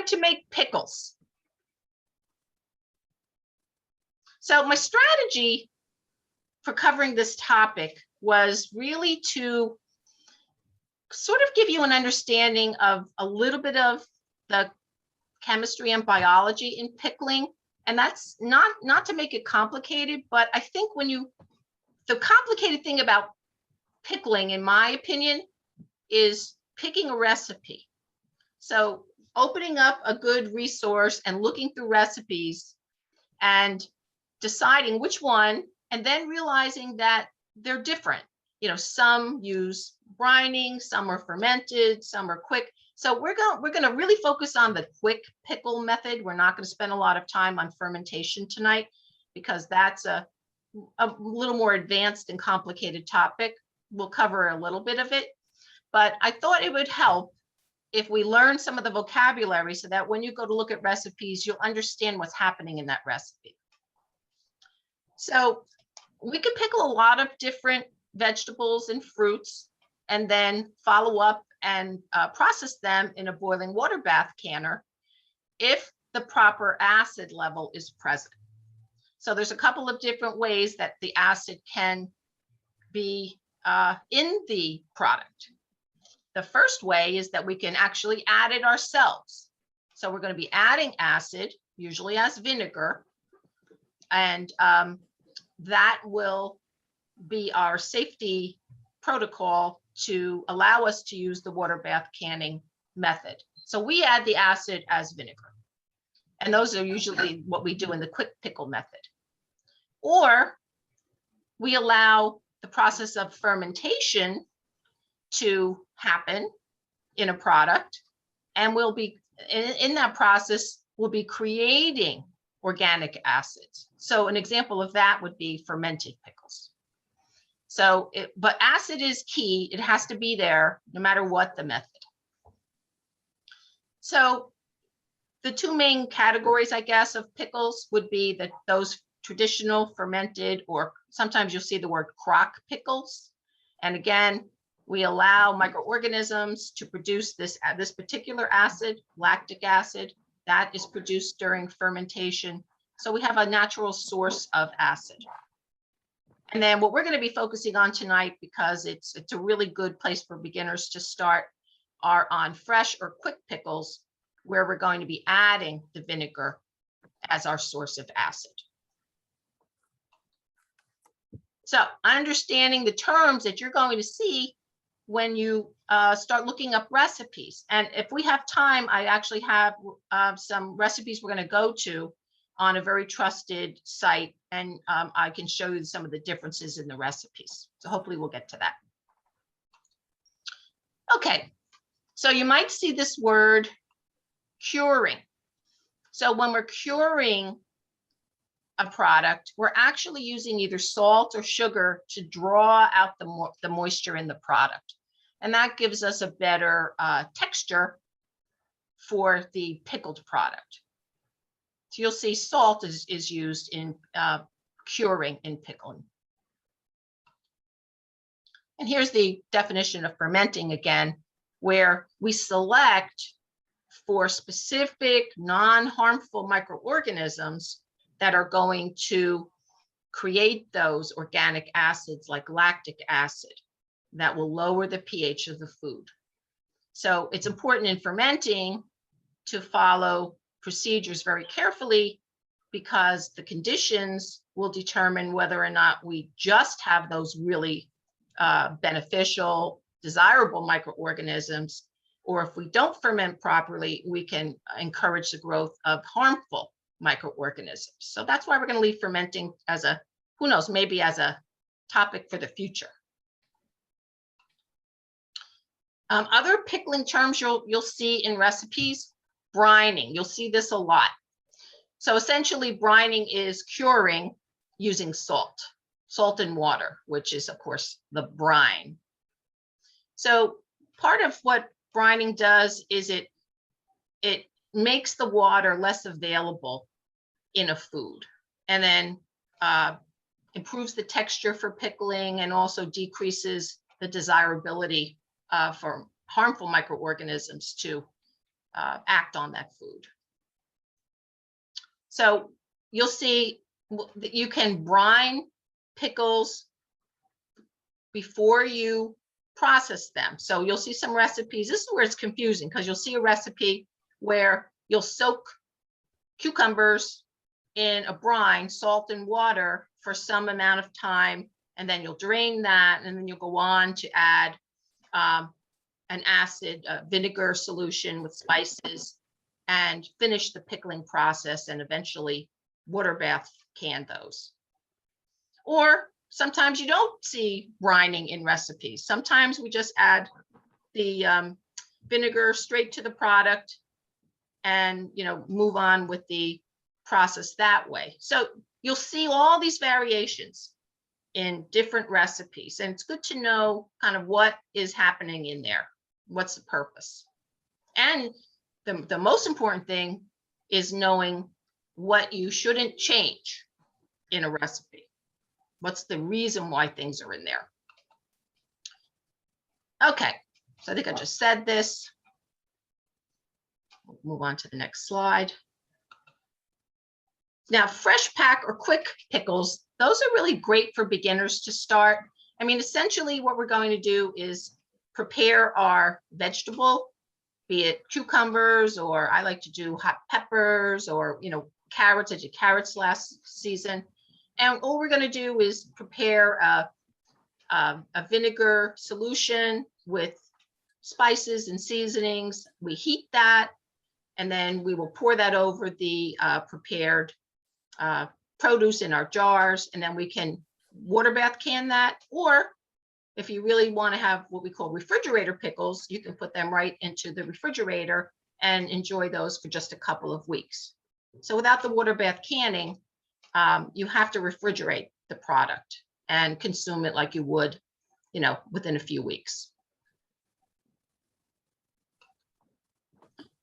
to make pickles. So my strategy for covering this topic was really to sort of give you an understanding of a little bit of the chemistry and biology in pickling. And that's not to make it complicated, but I think the complicated thing about pickling, in my opinion, is picking a recipe. So opening up a good resource and looking through recipes and deciding which one, and then realizing that they're different. Some use brining, some are fermented, some are quick. So we're going to really focus on the quick pickle method. We're not going to spend a lot of time on fermentation tonight because that's a little more advanced and complicated topic. We'll cover a little bit of it, but I thought it would help if we learn some of the vocabulary so that when you go to look at recipes, you'll understand what's happening in that recipe. So we could pickle a lot of different vegetables and fruits and then follow up and process them in a boiling water bath canner if the proper acid level is present. So there's a couple of different ways that the acid can be in the product. The first way is that we can actually add it ourselves. So we're going to be adding acid, usually as vinegar, and that will be our safety protocol to allow us to use the water bath canning method. So we add the acid as vinegar. And those are usually what we do in the quick pickle method. Or we allow the process of fermentation to happen in a product. And we'll be, in that process, we'll be creating organic acids. So an example of that would be fermented pickles. So, but acid is key. It has to be there no matter what the method. So the two main categories, I guess, of pickles would be those traditional fermented, or sometimes you'll see the word crock pickles. And again, we allow microorganisms to produce this particular acid, lactic acid, that is produced during fermentation. So we have a natural source of acid. And then what we're going to be focusing on tonight, because it's a really good place for beginners to start, are on fresh or quick pickles, where we're going to be adding the vinegar as our source of acid. So understanding the terms that you're going to see when you start looking up recipes. And if we have time, I actually have some recipes we're going to go to on a very trusted site, and I can show you some of the differences in the recipes. So hopefully we'll get to that. Okay, so you might see this word curing. So when we're curing a product, we're actually using either salt or sugar to draw out the moisture in the product. And that gives us a better texture for the pickled product. So you'll see salt is used in curing in pickling. And here's the definition of fermenting again, where we select for specific non-harmful microorganisms that are going to create those organic acids like lactic acid that will lower the pH of the food. So it's important in fermenting to follow procedures very carefully, because the conditions will determine whether or not we just have those really beneficial, desirable microorganisms, or if we don't ferment properly, we can encourage the growth of harmful microorganisms. So that's why we're going to leave fermenting as a, who knows, maybe as a topic for the future. Other pickling terms you'll see in recipes: brining. You'll see this a lot. So essentially, brining is curing using salt and water, which is, of course, the brine. So part of what brining does is it makes the water less available in a food, and then improves the texture for pickling, and also decreases the desirability for harmful microorganisms to act on that food. So you'll see that you can brine pickles before you process them. So you'll see some recipes. This is where it's confusing, because you'll see a recipe where you'll soak cucumbers in a brine, salt and water, for some amount of time, and then you'll drain that, and then you'll go on to add an acid vinegar solution with spices and finish the pickling process, and eventually water bath can those. Or sometimes you don't see brining in recipes. Sometimes we just add the vinegar straight to the product and, you know, move on with the process that way. So you'll see all these variations in different recipes, and it's good to know kind of what is happening in there. What's the purpose? And the most important thing is knowing what you shouldn't change in a recipe. What's the reason why things are in there? Okay, so I think I just said this. We'll move on to the next slide. Now, fresh pack or quick pickles, those are really great for beginners to start. I mean, essentially what we're going to do is prepare our vegetable, be it cucumbers, or I like to do hot peppers, or, you know, carrots. I did carrots last season. And all we're going to do is prepare a vinegar solution with spices and seasonings. We heat that, and then we will pour that over the prepared produce in our jars, and then we can water bath can that. Or if you really want to have what we call refrigerator pickles, you can put them right into the refrigerator and enjoy those for just a couple of weeks. So without the water bath canning, you have to refrigerate the product and consume it like you would, you know, within a few weeks.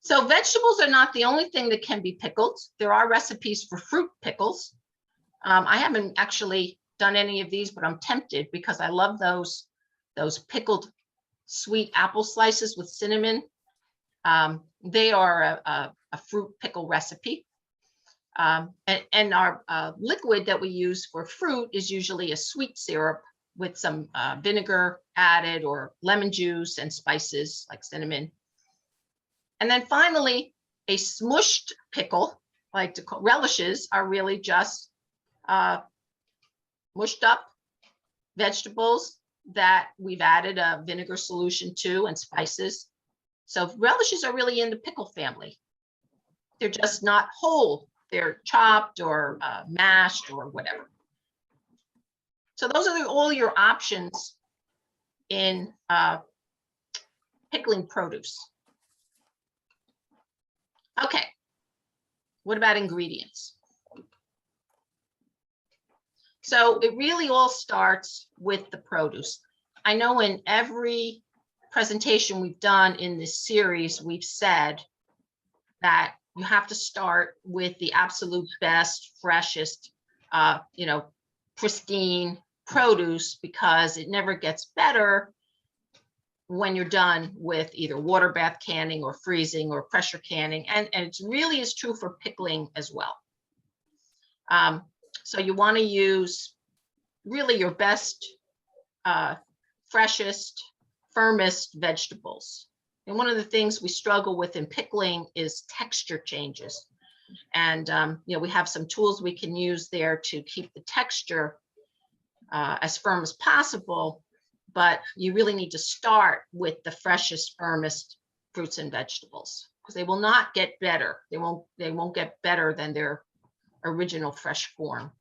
So vegetables are not the only thing that can be pickled. There are recipes for fruit pickles. I haven't actually done any of these, but I'm tempted because I love those pickled sweet apple slices with cinnamon. They are a fruit pickle recipe. And our liquid that we use for fruit is usually a sweet syrup with some vinegar added, or lemon juice and spices like cinnamon. And then finally, a smushed pickle, like to call relishes, are really just mushed up vegetables that we've added a vinegar solution to and spices. So relishes are really in the pickle family. They're just not whole. They're chopped or mashed or whatever. So those are all your options in pickling produce. Okay, what about ingredients? So it really all starts with the produce. I know in every presentation we've done in this series, we've said that you have to start with the absolute best, freshest, you know, pristine produce, because it never gets better when you're done with either water bath canning or freezing or pressure canning. And it really is true for pickling as well. So you want to use really your best, freshest, firmest vegetables. And one of the things we struggle with in pickling is texture changes. And you know, we have some tools we can use there to keep the texture as firm as possible. But you really need to start with the freshest, firmest fruits and vegetables, because they will not get better. They won't get better than their original fresh form.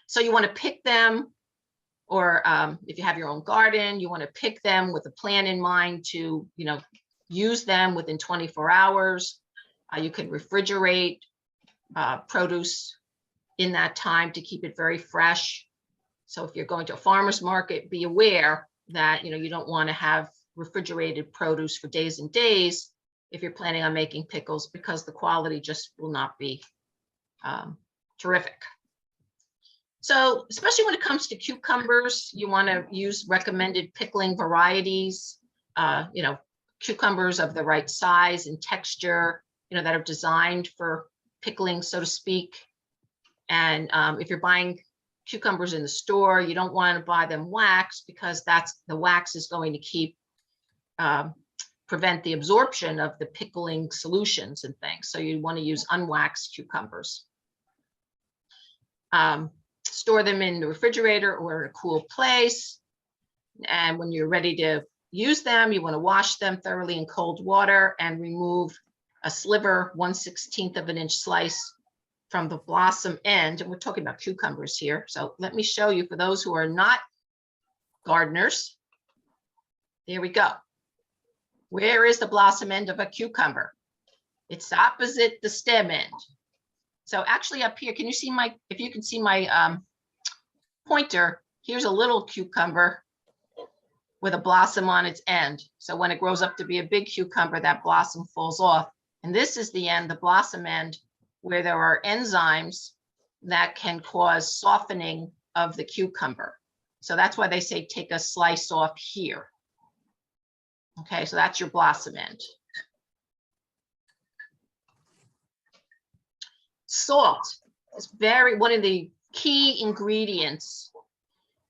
So you want to pick them, or if you have your own garden, you want to pick them with a plan in mind to, you know, use them within 24 hours. You can refrigerate produce in that time to keep it very fresh. So if you're going to a farmer's market, be aware that, you know, you don't want to have refrigerated produce for days and days if you're planning on making pickles, because the quality just will not be terrific. So especially when it comes to cucumbers, you want to use recommended pickling varieties. You know, cucumbers of the right size and texture, that are designed for pickling, so to speak. And if you're buying cucumbers in the store, you don't want to buy them waxed, because the wax is going to keep prevent the absorption of the pickling solutions and things. So you want to use unwaxed cucumbers. Store them in the refrigerator or in a cool place. And when you're ready to use them, you want to wash them thoroughly in cold water and remove a sliver, 1/16 of an inch slice from the blossom end. And we're talking about cucumbers here. So let me show you, for those who are not gardeners. There we go. Where is the blossom end of a cucumber? It's opposite the stem end. So actually up here, can you see if you can see my pointer, here's a little cucumber with a blossom on its end. So when it grows up to be a big cucumber, that blossom falls off. And this is the end, the blossom end, where there are enzymes that can cause softening of the cucumber. So that's why they say take a slice off here. Okay, so that's your blossom end. Salt is one of the key ingredients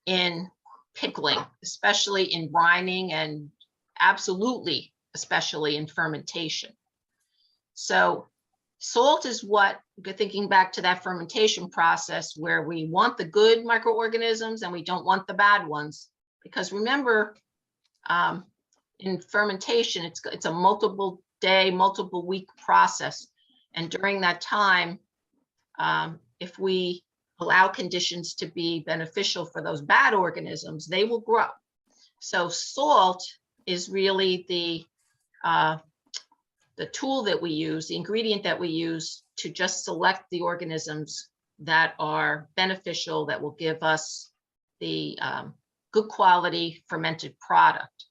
in pickling, especially in brining, and absolutely, especially in fermentation. So salt is what, thinking back to that fermentation process, where we want the good microorganisms and we don't want the bad ones. Because remember, in fermentation, it's a multiple day, multiple week process. And during that time, if we allow conditions to be beneficial for those bad organisms, they will grow. So salt is really the tool that we use, the ingredient that we use to just select the organisms that are beneficial, that will give us the good quality fermented product.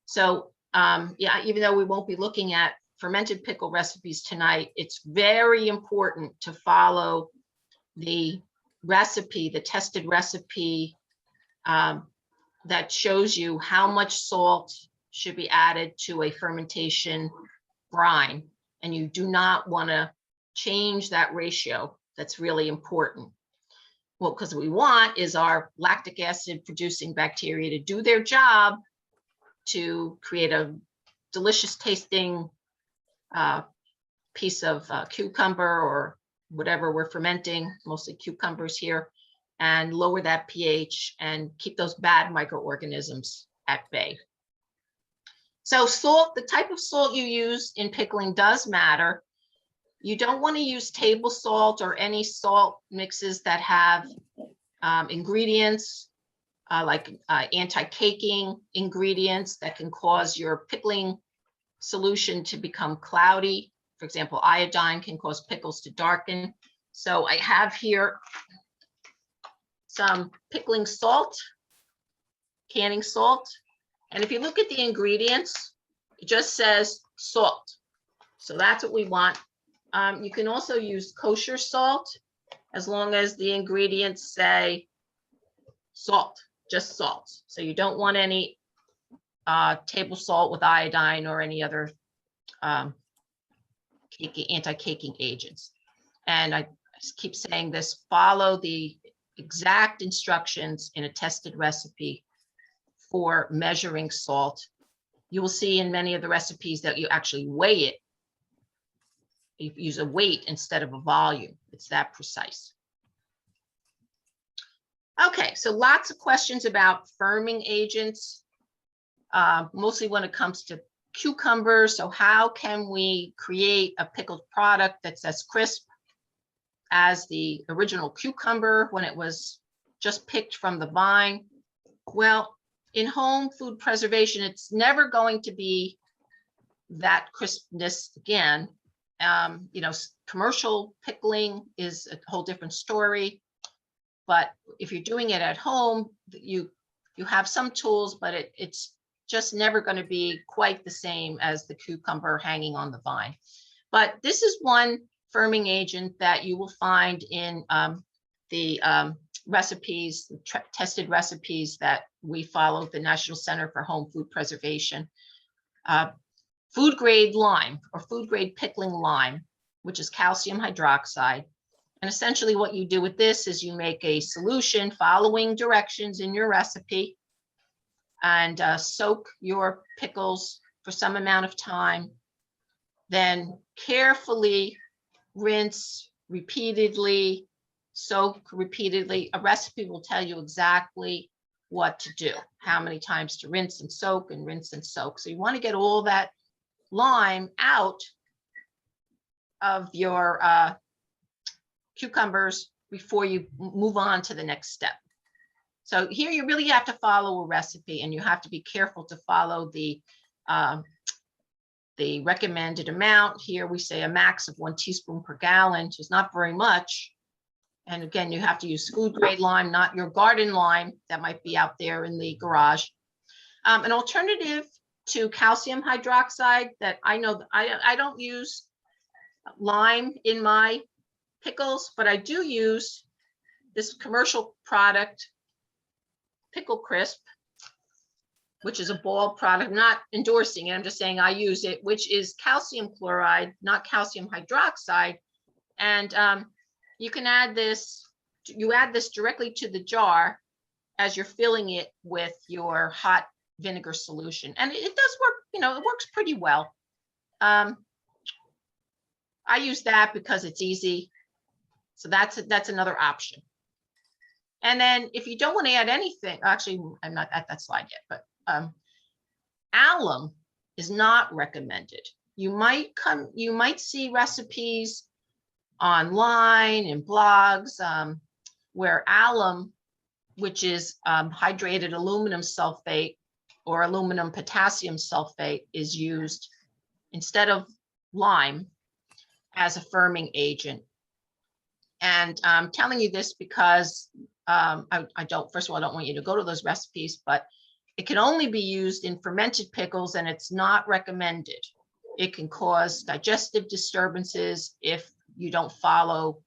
So yeah, even though we won't be looking at fermented pickle recipes tonight, it's very important to follow the recipe, the tested recipe that shows you how much salt should be added to a fermentation brine. And you do not want to change that ratio. That's really important. Well, because what we want is our lactic acid producing bacteria to do their job to create a delicious tasting piece of cucumber or whatever we're fermenting, mostly cucumbers here, and lower that pH and keep those bad microorganisms at bay. So salt, the type of salt you use in pickling does matter. You don't want to use table salt or any salt mixes that have ingredients like anti-caking ingredients that can cause your pickling solution to become cloudy. For example, iodine can cause pickles to darken. So I have here some pickling salt, canning salt. And if you look at the ingredients, it just says salt. So that's what we want. You can also use kosher salt, as long as the ingredients say salt, just salt. So you don't want any table salt with iodine or any other anti-caking agents. And I just keep saying this, follow the exact instructions in a tested recipe for measuring salt. You will see in many of the recipes that you actually weigh it. You use a weight instead of a volume. It's that precise. Okay, so lots of questions about firming agents, mostly when it comes to cucumbers. So how can we create a pickled product that's as crisp as the original cucumber when it was just picked from the vine? Well, in home food preservation, it's never going to be that crispness again. You know, commercial pickling is a whole different story. But if you're doing it at home, you have some tools, but it's just never going to be quite the same as the cucumber hanging on the vine. But this is one firming agent that you will find in the recipes, tested recipes that we follow, the National Center for Home Food Preservation. food grade lime or food grade pickling lime, which is calcium hydroxide. And essentially what you do with this is you make a solution following directions in your recipe and soak your pickles for some amount of time. Then carefully rinse repeatedly, soak repeatedly. A recipe will tell you exactly what to do, how many times to rinse and soak and rinse and soak. So you want to get all that lime out of your cucumbers before you move on to the next step. So here you really have to follow a recipe, and you have to be careful to follow the recommended amount. Here we say a max of 1 teaspoon per gallon, which is not very much. And again, you have to use food grade lime, not your garden lime that might be out there in the garage. An alternative to calcium hydroxide that I know, I don't use lime in my pickles, but I do use this commercial product, Pickle Crisp, which is a ball product. I'm not endorsing it, I'm just saying I use it, which is calcium chloride, not calcium hydroxide. And you can add this, you add this directly to the jar as you're filling it with your hot vinegar solution. And it does work, you know, it works pretty well. I use that because it's easy. So that's another option. And then if you don't want to add anything, actually, I'm not at that slide yet, but alum is not recommended. You might see recipes online and blogs where alum, which is hydrated aluminum sulfate or aluminum potassium sulfate, is used instead of lime as a firming agent. And I'm telling you this because I don't, first of all, I don't want you to go to those recipes, but it can only be used in fermented pickles and it's not recommended. It can cause digestive disturbances if you don't follow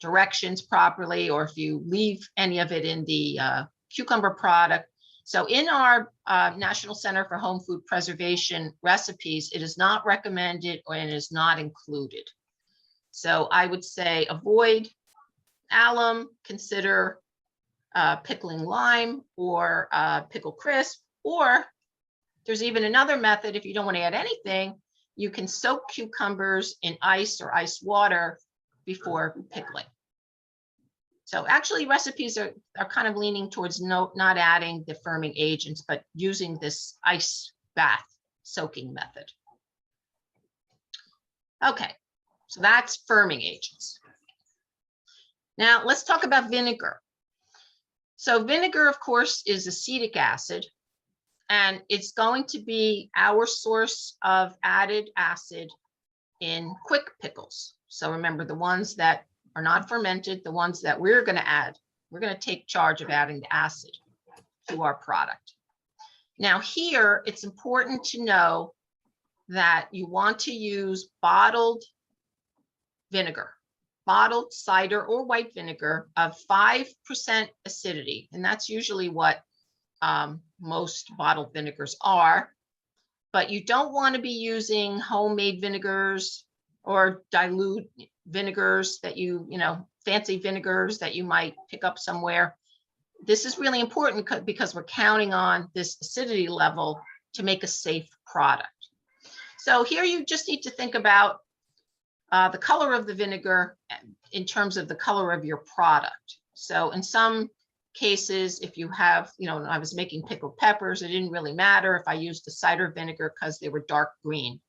directions properly, or if you leave any of it in the cucumber product. So in our National Center for Home Food Preservation recipes, it is not recommended or it is not included. So I would say avoid alum, consider pickling lime or Pickle Crisp, or there's even another method. If you don't want to add anything, you can soak cucumbers in ice or ice water before pickling. So actually recipes are kind of leaning towards not adding the firming agents, but using this ice bath soaking method. Okay, so that's firming agents. Now let's talk about vinegar. So vinegar, of course, is acetic acid, and it's going to be our source of added acid in quick pickles. So remember, the ones that are not fermented, the ones that we're going to add, we're going to take charge of adding the acid to our product. Now here, it's important to know that you want to use bottled vinegar, bottled cider or white vinegar of 5% acidity. And that's usually what most bottled vinegars are. But you don't want to be using homemade vinegars or dilute vinegars that you know, fancy vinegars that you might pick up somewhere. This is really important because we're counting on this acidity level to make a safe product. So here you just need to think about the color of the vinegar in terms of the color of your product. So in some cases, if you have, you know, I was making pickled peppers, it didn't really matter if I used the cider vinegar because they were dark green.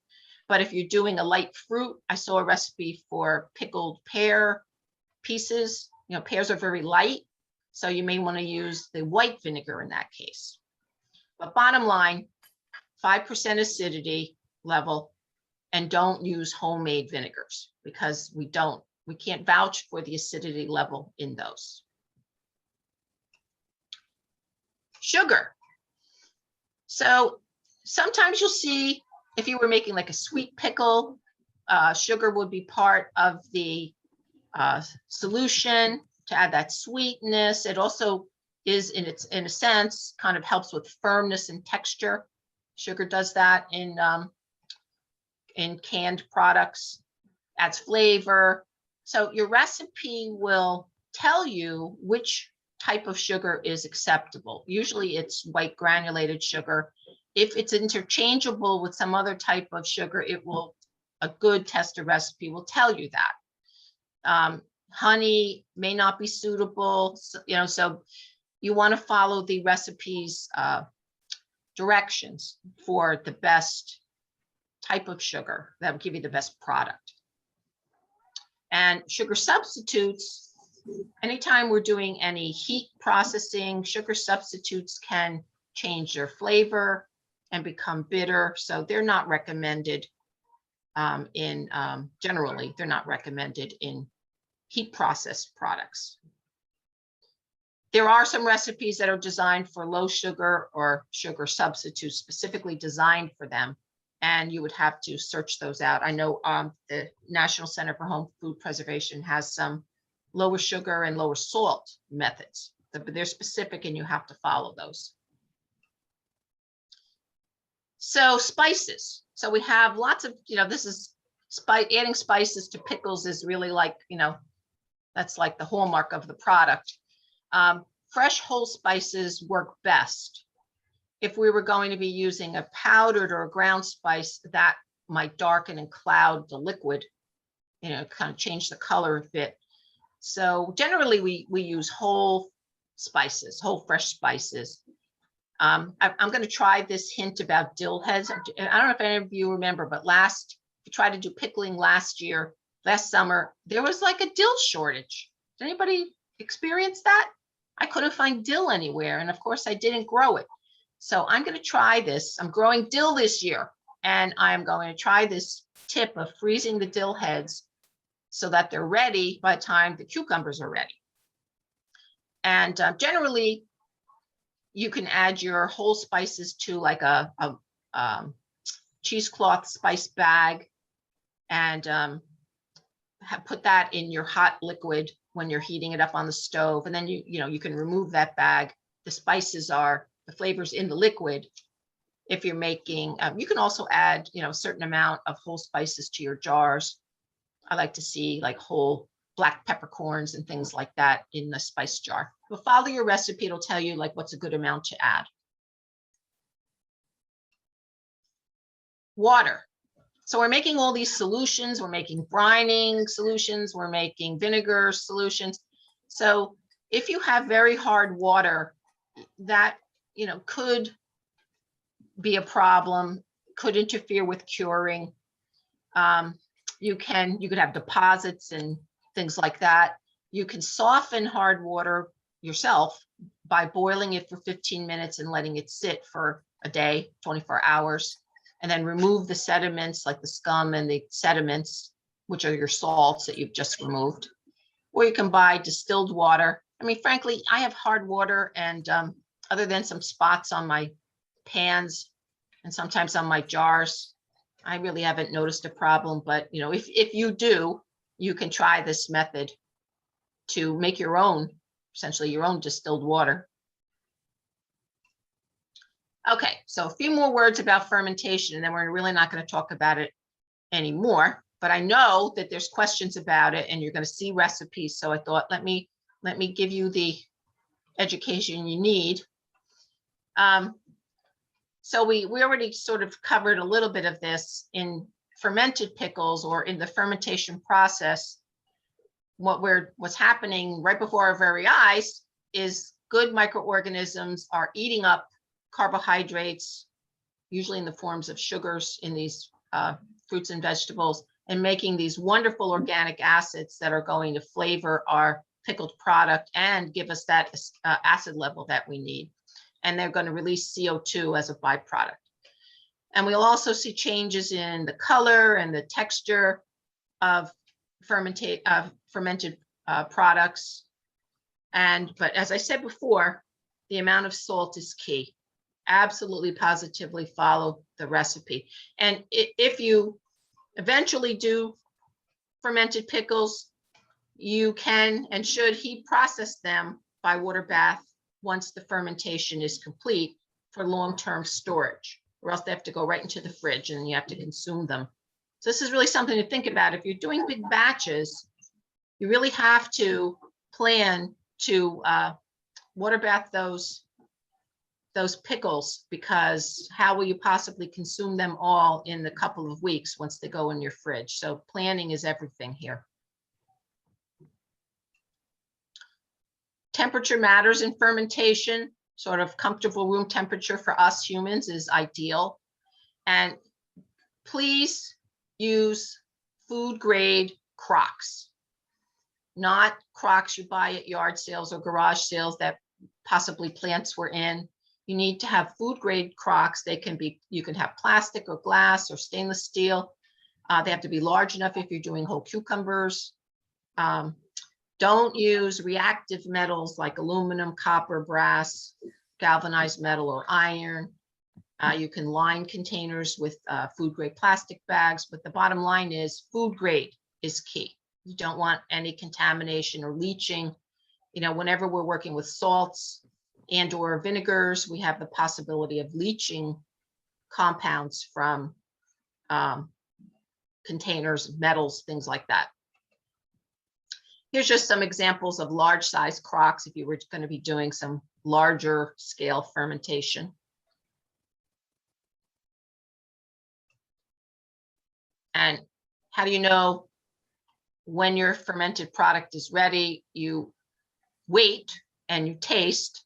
But if you're doing a light fruit, I saw a recipe for pickled pear pieces. You know, pears are very light, so you may want to use the white vinegar in that case. But bottom line, 5% acidity level, and don't use homemade vinegars because we can't vouch for the acidity level in those. Sugar. So sometimes you'll see, if you were making like a sweet pickle, sugar would be part of the solution to add that sweetness. It also is in a sense, kind of helps with firmness and texture. Sugar does that in canned products, adds flavor. So your recipe will tell you which type of sugar is acceptable. Usually it's white granulated sugar. If it's interchangeable with some other type of sugar, a good tester recipe will tell you that. Honey may not be suitable, so you want to follow the recipe's directions for the best type of sugar that will give you the best product. And sugar substitutes, anytime we're doing any heat processing, sugar substitutes can change their flavor and become bitter. So they're not recommended generally, they're not recommended in heat processed products. There are some recipes that are designed for low sugar or sugar substitutes specifically designed for them, and you would have to search those out. I know the National Center for Home Food Preservation has some lower sugar and lower salt methods, but they're specific and you have to follow those. So spices. So we have lots of, this is adding spices to pickles is really like, that's like the hallmark of the product. Fresh whole spices work best. If we were going to be using a powdered or a ground spice, that might darken and cloud the liquid, kind of change the color a bit. So generally we use whole spices, whole fresh spices. I'm going to try this hint about dill heads. I don't know if any of you remember, but we tried to do pickling last summer, there was like a dill shortage. Did anybody experience that? I couldn't find dill anywhere. And of course I didn't grow it. So I'm going to try this. I'm growing dill this year, and I'm going to try this tip of freezing the dill heads so that they're ready by the time the cucumbers are ready. And generally, you can add your whole spices to like a cheesecloth spice bag and put that in your hot liquid when you're heating it up on the stove. And then you can remove that bag. The spices the flavors in the liquid. If you're making, you can also add, a certain amount of whole spices to your jars. I like to see like whole black peppercorns and things like that in the spice jar. But follow your recipe, it'll tell you like what's a good amount to add. Water. So we're making all these solutions. We're making brining solutions. We're making vinegar solutions. So if you have very hard water, that could be a problem, could interfere with curing. You could have deposits and things like that. You can soften hard water yourself by boiling it for 15 minutes and letting it sit for a day, 24 hours, and then remove the sediments like the scum and the sediments, which are your salts that you've just removed. Or you can buy distilled water. I mean, frankly, I have hard water, and other than some spots on my pans and sometimes on my jars, I really haven't noticed a problem. But if you do, you can try this method to make essentially your own distilled water. Okay, so a few more words about fermentation, and then we're really not going to talk about it anymore. But I know that there's questions about it, and you're going to see recipes. So I thought, let me give you the education you need. So we already sort of covered a little bit of this in fermented pickles, or in the fermentation process. What's happening right before our very eyes is good microorganisms are eating up carbohydrates, usually in the forms of sugars in these fruits and vegetables, and making these wonderful organic acids that are going to flavor our pickled product and give us that acid level that we need. And they're going to release CO2 as a byproduct. And we'll also see changes in the color and the texture of fermented products. But as I said before, the amount of salt is key. Absolutely, positively follow the recipe. And if you eventually do fermented pickles, you can and should heat process them by water bath once the fermentation is complete for long-term storage. or else they have to go right into the fridge and you have to consume them. So this is really something to think about. If you're doing big batches, you really have to plan to water bath those pickles, because how will you possibly consume them all in the couple of weeks once they go in your fridge? So planning is everything here. Temperature matters in fermentation. Sort of comfortable room temperature for us humans is ideal. And please use food grade crocks, not crocks you buy at yard sales or garage sales that possibly plants were in. You need to have food grade crocks. They can be, you can have plastic or glass or stainless steel. They have to be large enough if you're doing whole cucumbers. Don't use reactive metals like aluminum, copper, brass, galvanized metal, or iron. You can line containers with food grade plastic bags, but the bottom line is food grade is key. You don't want any contamination or leaching. You know, whenever we're working with salts and or vinegars, we have the possibility of leaching compounds from containers, metals, things like that. Here's just some examples of large size crocks if you were going to be doing some larger scale fermentation. And how do you know when your fermented product is ready? You wait and you taste.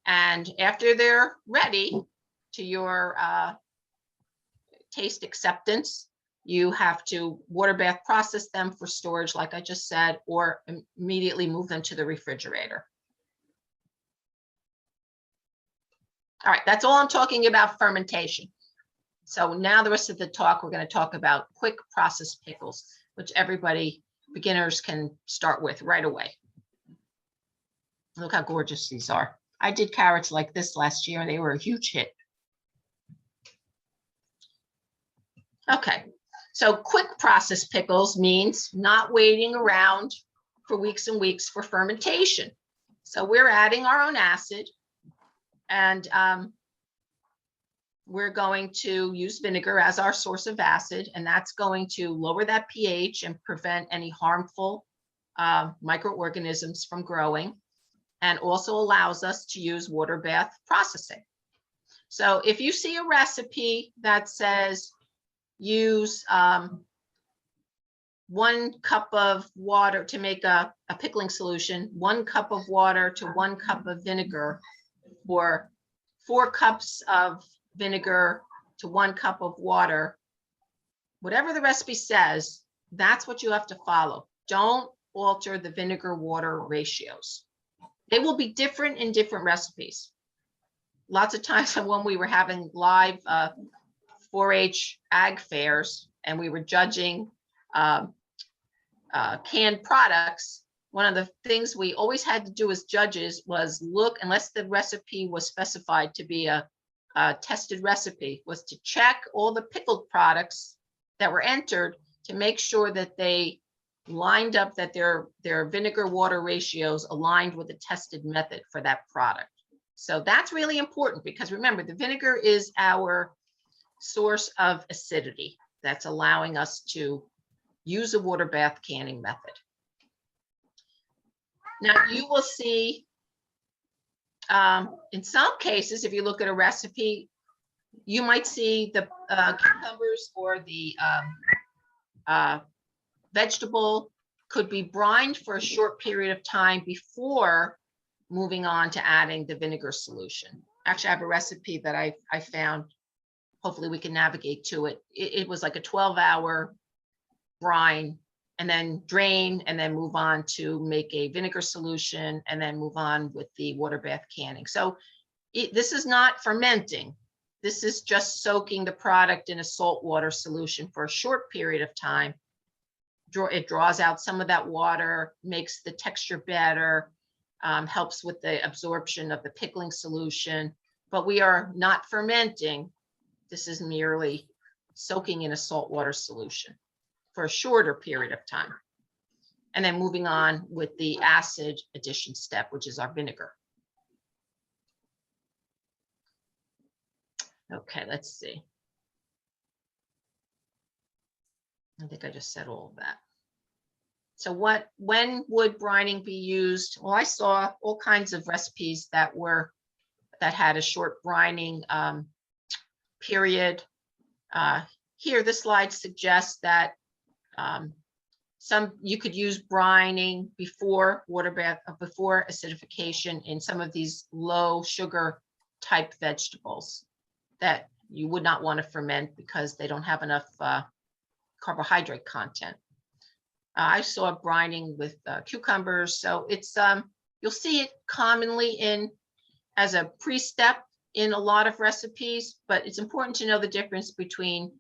And after they're ready to your taste acceptance, you have to water bath process them for storage, like I just said, or immediately move them to the refrigerator. All right, that's all I'm talking about fermentation. So now the rest of the talk, we're going to talk about quick process pickles, which everybody, beginners, can start with right away. Look how gorgeous these are. I did carrots like this last year and they were a huge hit. Okay, so quick process pickles means not waiting around for weeks and weeks for fermentation. So we're adding our own acid, and we're going to use vinegar as our source of acid, and that's going to lower that pH and prevent any harmful microorganisms from growing, and also allows us to use water bath processing. So if you see a recipe that says use 1 cup of water to make a pickling solution, 1 cup of water to 1 cup of vinegar, or 4 cups of vinegar to 1 cup of water, whatever the recipe says, that's what you have to follow. Don't alter the vinegar water ratios. They will be different in different recipes. Lots of times when we were having live 4-H ag fairs and we were judging canned products, one of the things we always had to do as judges was look, unless the recipe was specified to be a tested recipe, was to check all the pickled products that were entered to make sure that they lined up, that their vinegar water ratios aligned with the tested method for that product. So that's really important, because remember, the vinegar is our source of acidity that's allowing us to use a water bath canning method. Now you will see in some cases, if you look at a recipe, you might see the cucumbers or the vegetable could be brined for a short period of time before moving on to adding the vinegar solution. Actually, I have a recipe that I found. Hopefully we can navigate to it. It was like a 12-hour brine, and then drain, and then move on to make a vinegar solution, and then move on with the water bath canning. So this is not fermenting. This is just soaking the product in a salt water solution for a short period of time. It draws out some of that water, makes the texture better, helps with the absorption of the pickling solution, but we are not fermenting. This is merely soaking in a salt water solution for a shorter period of time, and then moving on with the acid addition step, which is our vinegar. Okay, let's see. I think I just said all of that. So when would brining be used? Well, I saw all kinds of recipes that had a short brining period. Here, this slide suggests that you could use brining before before acidification in some of these low sugar type vegetables that you would not want to ferment because they don't have enough carbohydrate content. I saw brining with cucumbers, so it's you'll see it commonly as a pre-step in a lot of recipes, but it's important to know the difference between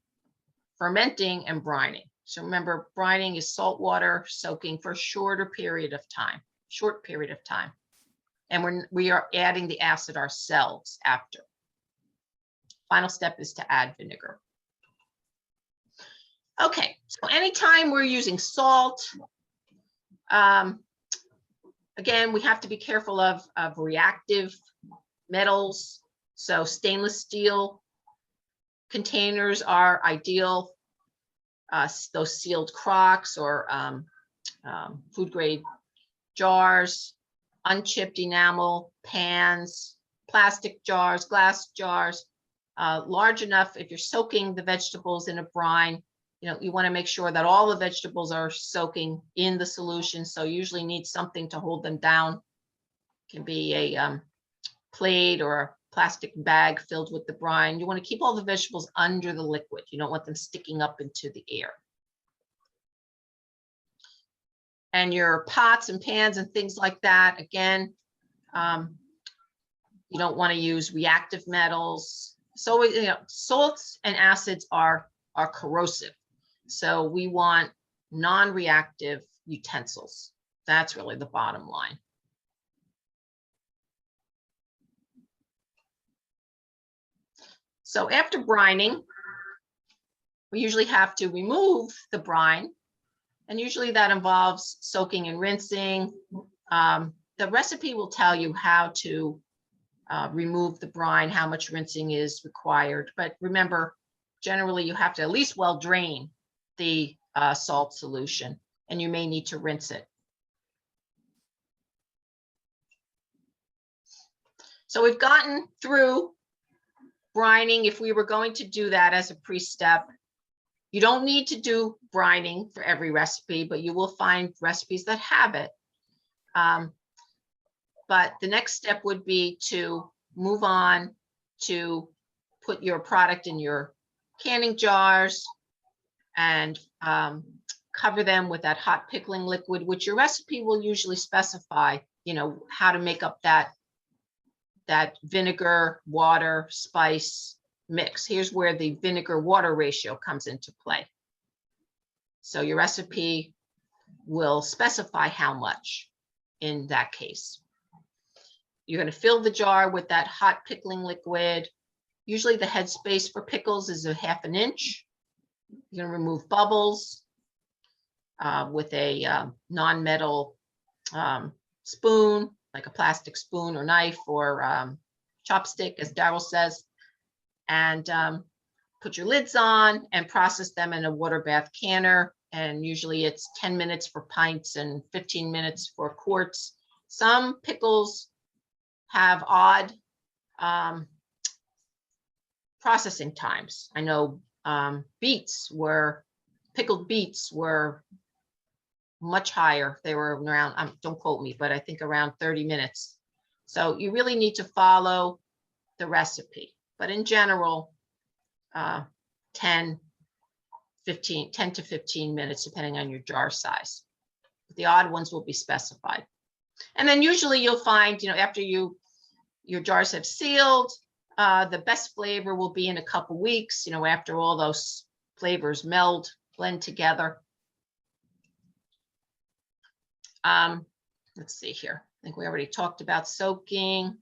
fermenting and brining. So remember, brining is salt water soaking for a short period of time, and we are adding the acid ourselves after. Final step is to add vinegar. Okay, so anytime we're using salt, again, we have to be careful of reactive metals. So stainless steel containers are ideal. Those sealed crocks or food grade jars, unchipped enamel pans, plastic jars, glass jars, large enough if you're soaking the vegetables in a brine. You want to make sure that all the vegetables are soaking in the solution. So you usually need something to hold them down. It can be a plate or a plastic bag filled with the brine. You want to keep all the vegetables under the liquid. You don't want them sticking up into the air. And your pots and pans and things like that, again, you don't want to use reactive metals. So salts and acids are corrosive. So we want non-reactive utensils. That's really the bottom line. So after brining, we usually have to remove the brine, and usually that involves soaking and rinsing. The recipe will tell you how to remove the brine, how much rinsing is required. But remember, generally you have to at least well drain the salt solution, and you may need to rinse it. So we've gotten through brining. If we were going to do that as a pre-step, you don't need to do brining for every recipe, but you will find recipes that have it. But the next step would be to move on to put your product in your canning jars and cover them with that hot pickling liquid, which your recipe will usually specify, how to make up that vinegar, water, spice mix. Here's where the vinegar water ratio comes into play. So your recipe will specify how much in that case. You're going to fill the jar with that hot pickling liquid. Usually the headspace for pickles is a ½ inch. You're going to remove bubbles with a non-metal spoon, like a plastic spoon or knife or chopstick, as Daryl says, and put your lids on and process them in a water bath canner. And usually it's 10 minutes for pints and 15 minutes for quarts. Some pickles have odd processing times. I know pickled beets were much higher. They were around, don't quote me, but I think around 30 minutes. So you really need to follow the recipe. But in general, 10 to 15 minutes, depending on your jar size. The odd ones will be specified. And then usually you'll find, after your jars have sealed, the best flavor will be in a couple weeks, after all those flavors blend together. Let's see here. I think we already talked about soaking.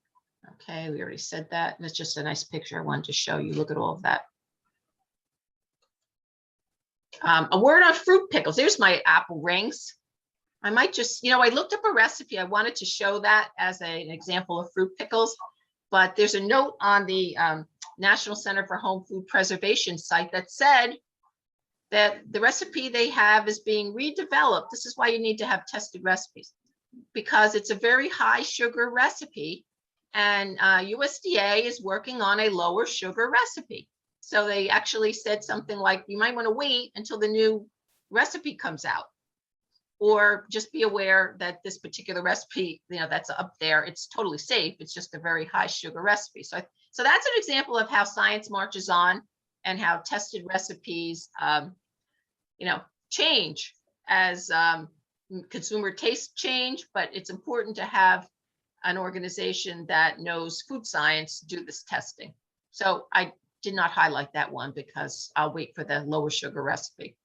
Okay, we already said that. That's just a nice picture I wanted to show you. Look at all of that. A word on fruit pickles. There's my apple rings. I might just, I looked up a recipe. I wanted to show that as an example of fruit pickles, but there's a note on the National Center for Home Food Preservation site that said that the recipe they have is being redeveloped. This is why you need to have tested recipes, because it's a very high sugar recipe, and USDA is working on a lower sugar recipe. So they actually said something like, you might want to wait until the new recipe comes out, or just be aware that this particular recipe, that's up there, it's totally safe. It's just a very high sugar recipe. So that's an example of how science marches on, and how tested recipes, change as consumer tastes change. But it's important to have an organization that knows food science do this testing. So I did not highlight that one because I'll wait for the lower sugar recipe.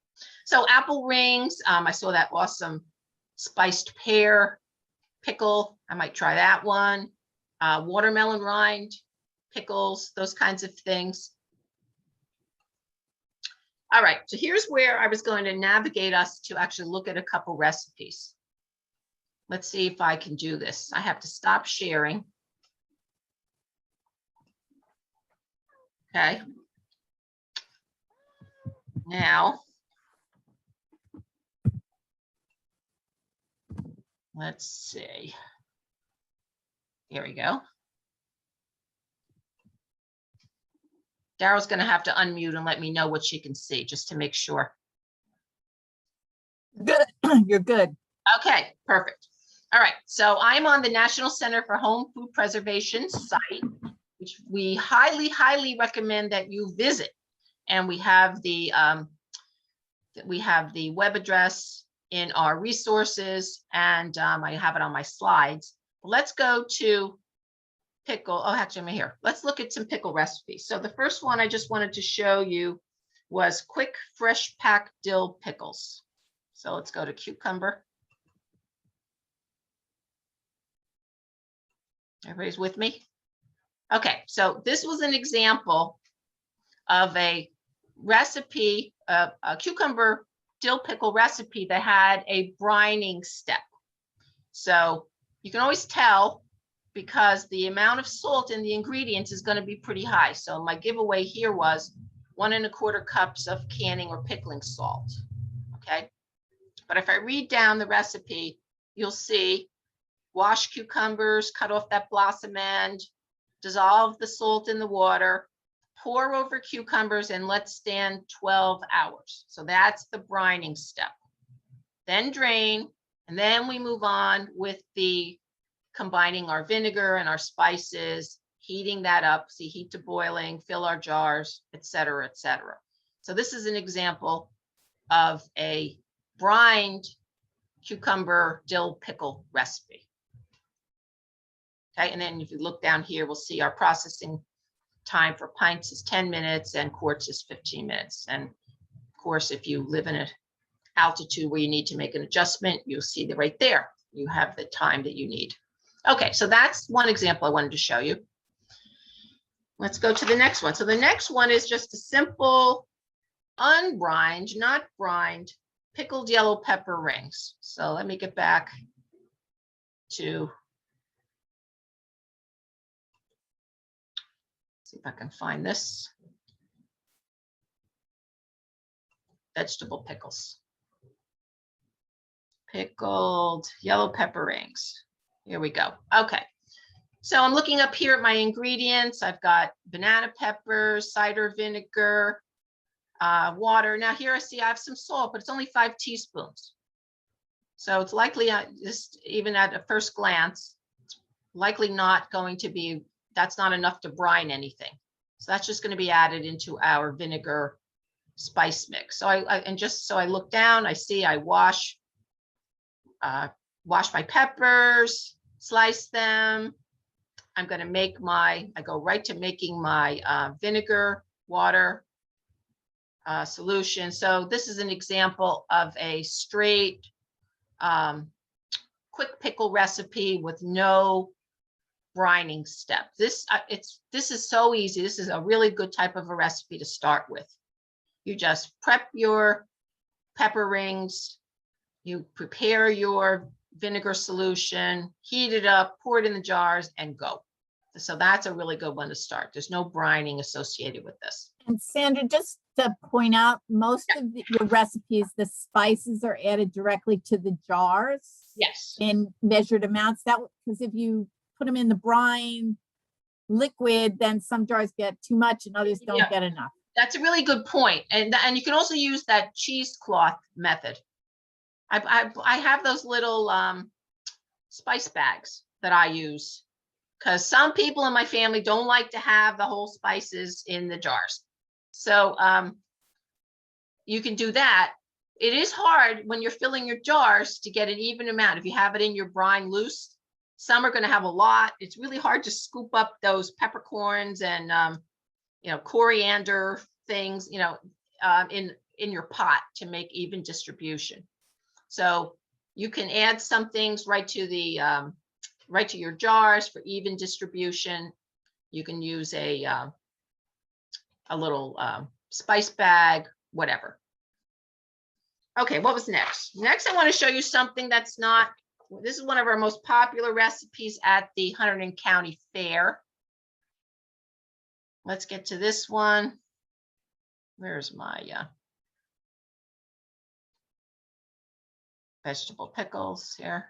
So apple rings, I saw that awesome spiced pear pickle. I might try that one. Watermelon rind pickles, those kinds of things. All right, so here's where I was going to navigate us to actually look at a couple recipes. Let's see if I can do this. I have to stop sharing. Okay. Now, let's see. Here we go. Daryl's going to have to unmute and let me know what she can see, just to make sure. Good. You're good. Okay, perfect. All right, so I'm on the National Center for Home Food Preservation site, which we highly, highly recommend that you visit. And we have the web address in our resources, and I have it on my slides. Let's go to pickle. Oh, actually, I'm here. Let's look at some pickle recipes. So the first one I just wanted to show you was quick fresh pack dill pickles. So let's go to cucumber. Everybody's with me? Okay, so this was an example of a recipe, a cucumber dill pickle recipe that had a brining step. So you can always tell because the amount of salt in the ingredients is going to be pretty high. So my giveaway here was 1 1/4 cups of canning or pickling salt. Okay, but if I read down the recipe, you'll see wash cucumbers, cut off that blossom end, dissolve the salt in the water, pour over cucumbers, and let stand 12 hours. So that's the brining step. Then drain, and then we move on with the combining our vinegar and our spices, heating that up, see, heat to boiling, fill our jars, et cetera, et cetera. So this is an example of a brined cucumber dill pickle recipe. Okay, and then if you look down here, we'll see our processing time for pints is 10 minutes and quarts is 15 minutes. And of course, if you live in an altitude where you need to make an adjustment, you'll see that right there, you have the time that you need. Okay, so that's one example I wanted to show you. Let's go to the next one. So the next one is just a simple unbrined, not brined, pickled yellow pepper rings. So let me get back to, see if I can find this. Vegetable pickles. Pickled yellow pepper rings. Here we go. Okay. So I'm looking up here at my ingredients. I've got banana peppers, cider vinegar, water. Now here I see I have some salt, but it's only 5 teaspoons. So it's likely, just even at a first glance, it's likely not going to be, that's not enough to brine anything. So that's just going to be added into our vinegar spice mix. So and just so I look down, I see I wash my peppers, slice them. I'm going to make I go right to making my vinegar water solution. So this is an example of a straight quick pickle recipe with no brining step. This is so easy. This is a really good type of a recipe to start with. You just prep your pepper rings, you prepare your vinegar solution, heat it up, pour it in the jars, and go. So that's a really good one to start. There's no brining associated with this. And Sandra, just to point out, most of your recipes, the spices are added directly to the jars. Yes. In measured amounts. That because if you put them in the brine liquid, then some jars get too much and others don't get enough. That's a really good point. And you can also use that cheesecloth method. I have those little spice bags that I use because some people in my family don't like to have the whole spices in the jars. So you can do that. It is hard when you're filling your jars to get an even amount. If you have it in your brine loose, some are going to have a lot. It's really hard to scoop up those peppercorns and coriander things, in your pot to make even distribution. So you can add some things right to your jars for even distribution. You can use a little spice bag, whatever. Okay, what was next? Next, I want to show you something that's not, this is one of our most popular recipes at the Hunterdon County Fair. Let's get to this one. Where's my vegetable pickles here?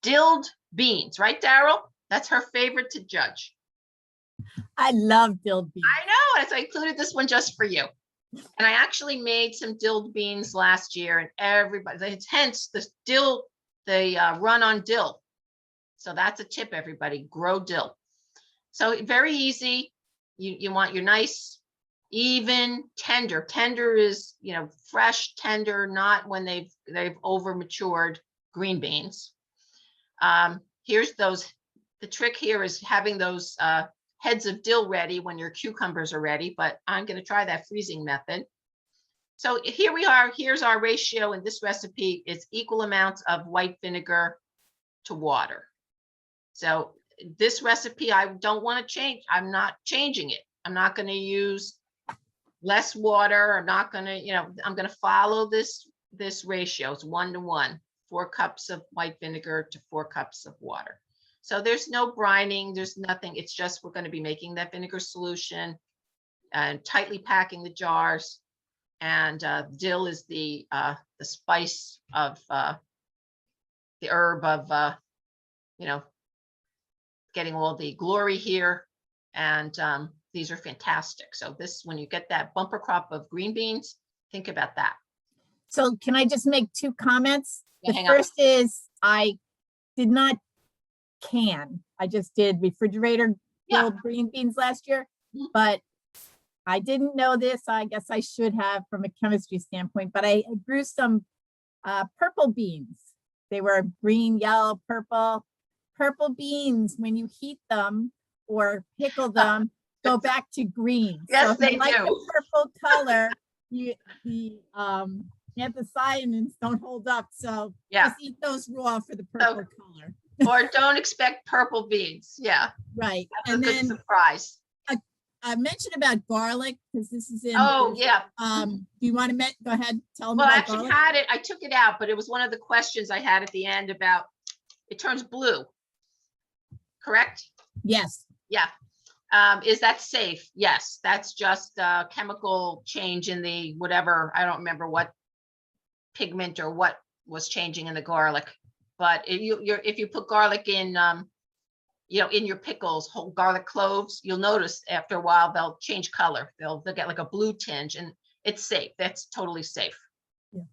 Dilled beans, right, Daryl? That's her favorite to judge. I love dilled beans. I know, so I included this one just for you. And I actually made some dilled beans last year, and everybody, hence the dill, run on dill. So that's a tip, everybody, grow dill. So very easy. You want your nice, even, tender. Tender is, fresh, tender, not when they've over matured green beans. Here's those. The trick here is having those heads of dill ready when your cucumbers are ready, but I'm going to try that freezing method. So here we are. Here's our ratio in this recipe. It's equal amounts of white vinegar to water. So this recipe, I don't want to change. I'm not changing it. I'm not going to use less water. I'm not going to, I'm going to follow this ratio. It's 1 to 1, 4 cups of white vinegar to 4 cups of water. So there's no brining, there's nothing. It's just we're going to be making that vinegar solution and tightly packing the jars. And dill is the spice of the herb of getting all the glory here. And these are fantastic. So this, when you get that bumper crop of green beans, think about that. So can I just make 2 comments? Yeah, the first is I did not can. I just did refrigerator grilled green beans last year, but I didn't know this. I guess I should have from a chemistry standpoint, but I grew some purple beans. They were green, yellow, purple. Purple beans, when you heat them or pickle them, go back to green. Yes, so if they you like do. the purple color, the anthocyanins don't hold up. So just eat those raw for the purple color. Or don't expect purple beans. Yeah. Right. That's a good surprise. I mentioned about garlic because this is in. Oh, yeah. Do you want to go ahead? Tell them. Well, about I actually garlic? had it. I took it out, but it was one of the questions I had at the end about it turns blue. Correct? Yes. Yeah. Is that safe? Yes. That's just a chemical change in the whatever. I don't remember what pigment or what was changing in the garlic. But if you put garlic in, in your pickles, whole garlic cloves, you'll notice after a while they'll change color. They'll get like a blue tinge, and it's safe. That's totally safe. Yeah.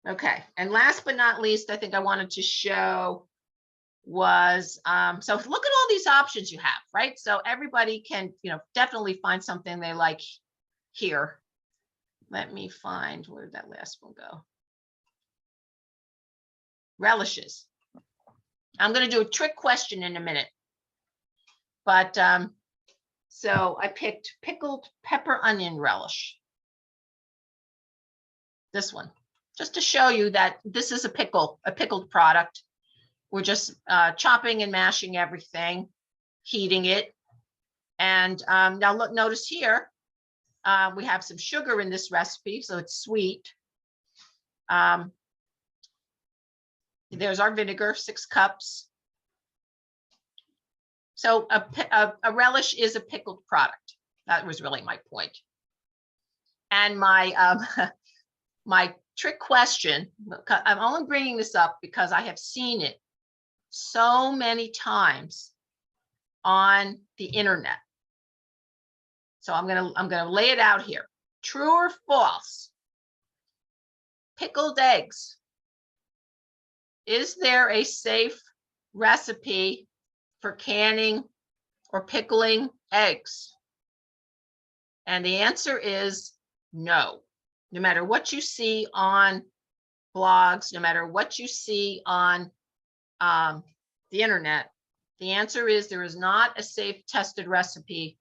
Okay, and last but not least, I think I wanted to show was so look at all these options you have, right? So everybody can, definitely find something they like here. Let me find, where did that last one go? Relishes. I'm going to do a trick question in a minute. But so I picked pickled pepper onion relish. This one, just to show you that this is a pickled product. We're just chopping and mashing everything, heating it. And now look, notice here, we have some sugar in this recipe, so it's sweet. There's our vinegar, 6 cups. So a relish is a pickled product. That was really my point. And my my trick question, I'm only bringing this up because I have seen it so many times on the internet. So I'm gonna lay it out here. True or false? Pickled eggs. Is there a safe recipe for canning or pickling eggs? And the answer is no. No matter what you see on blogs, no matter what you see on the internet, the answer is there is not a safe tested recipe.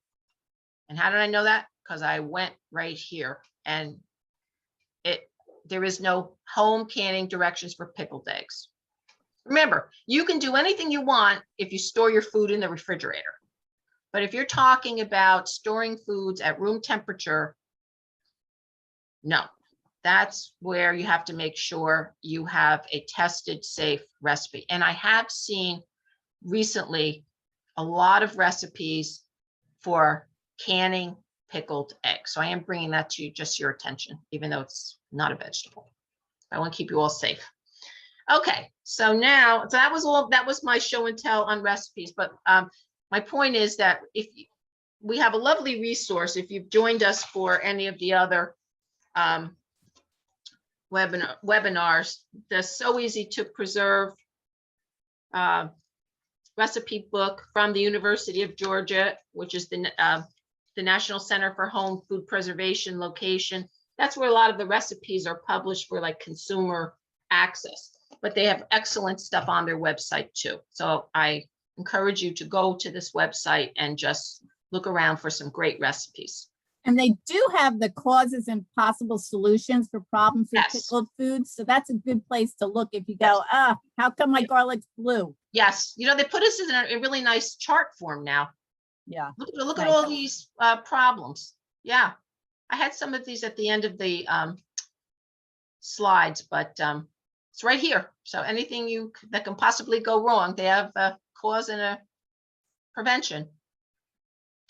And how did I know that? Because I went right here, and there is no home canning directions for pickled eggs. Remember, you can do anything you want if you store your food in the refrigerator. But if you're talking about storing foods at room temperature, no. That's where you have to make sure you have a tested, safe recipe. And I have seen recently a lot of recipes for canning pickled eggs. So I am bringing that to just your attention, even though it's not a vegetable. I want to keep you all safe. Okay, so now, so that was my show and tell on recipes. But my point is that we have a lovely resource, if you've joined us for any of the other webinars, the So Easy to Preserve recipe book from the University of Georgia, which is the National Center for Home Food Preservation location. That's where a lot of the recipes are published for like consumer access, but they have excellent stuff on their website too. So I encourage you to go to this website and just look around for some great recipes. And they do have the causes and possible solutions for problems with Yes. pickled foods. So that's a good place to look if you go, how come my garlic's blue? Yes, you know, they put us in a really nice chart form now. Yeah. Look at Nice. all these problems. Yeah, I had some of these at the end of the slides, but it's right here. So anything that can possibly go wrong, they have a cause and a prevention.